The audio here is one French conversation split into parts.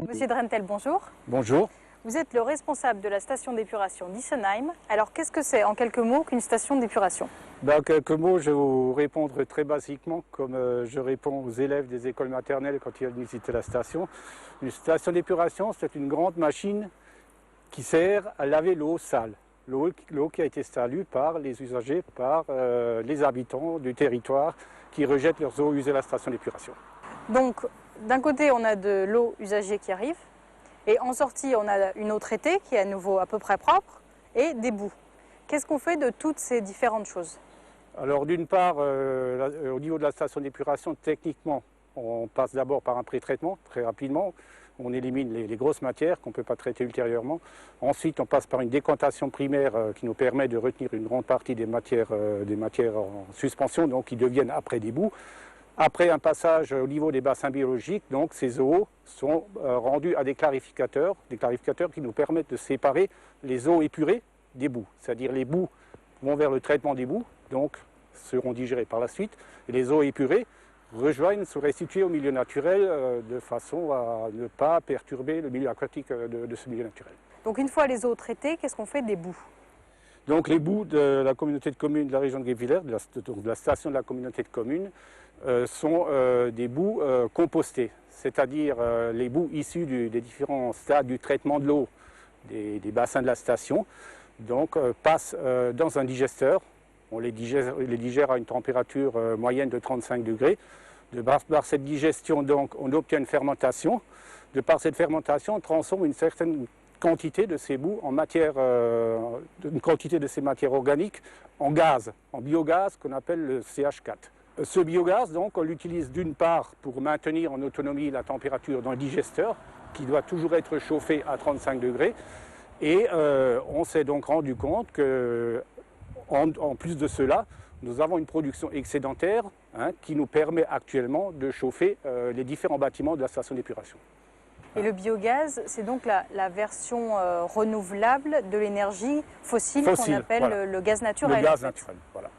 Monsieur Drentel, bonjour. Bonjour. Vous êtes le responsable de la station d'épuration d'Issenheim. Alors qu'est-ce que c'est en quelques mots qu'une station d'épuration? En quelques mots, je vais vous répondre très basiquement, comme je réponds aux élèves des écoles maternelles quand ils viennent visiter la station. Une station d'épuration, c'est une grande machine qui sert à laver l'eau sale. L'eau qui a été salue par les usagers, par les habitants du territoire qui rejettent leurs eaux usées à la station d'épuration. Donc, d'un côté, on a de l'eau usagée qui arrive, et en sortie, on a une eau traitée qui est à nouveau à peu près propre, et des boues. Qu'est-ce qu'on fait de toutes ces différentes choses? Alors d'une part, au niveau de la station d'épuration, techniquement, on passe d'abord par un pré-traitement, très rapidement. On élimine les grosses matières qu'on ne peut pas traiter ultérieurement. Ensuite, on passe par une décantation primaire qui nous permet de retenir une grande partie des matières en suspension, donc qui deviennent après des boues. Après un passage au niveau des bassins biologiques, donc ces eaux sont rendues à des clarificateurs qui nous permettent de séparer les eaux épurées des boues. C'est-à-dire les boues vont vers le traitement des boues, donc seront digérées par la suite, et les eaux épurées se restituer au milieu naturel de façon à ne pas perturber le milieu aquatique de ce milieu naturel. Donc une fois les eaux traitées, qu'est-ce qu'on fait des boues? Donc les boues de la communauté de communes de la région de Guebwiller, de la station de la communauté de communes, sont des boues compostées, c'est-à-dire les boues issues des différents stades du traitement de l'eau des bassins de la station, donc passent dans un digesteur. On les digère à une température moyenne de 35 degrés. Par cette digestion, donc, on obtient une fermentation. De par cette fermentation, on transforme une certaine quantité de ces boues en matière, une quantité de ces matières organiques en gaz, en biogaz qu'on appelle le CH4. Ce biogaz, donc, on l'utilise d'une part pour maintenir en autonomie la température dans le digesteur, qui doit toujours être chauffé à 35 degrés. Et on s'est donc rendu compte que, en plus de cela, nous avons une production excédentaire qui nous permet actuellement de chauffer les différents bâtiments de la station d'épuration. Et le biogaz, c'est donc la version renouvelable de l'énergie fossile qu'on appelle voilà, le gaz naturel. Le gaz naturel, voilà.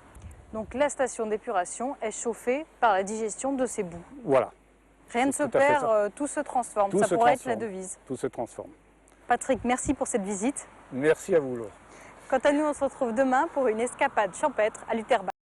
Donc la station d'épuration est chauffée par la digestion de ces boues. Voilà. Rien ne se perd, tout se transforme. Ça pourrait être la devise. Tout se transforme. Patrick, merci pour cette visite. Merci à vous, Laure. Quant à nous, on se retrouve demain pour une escapade champêtre à Lutterbach.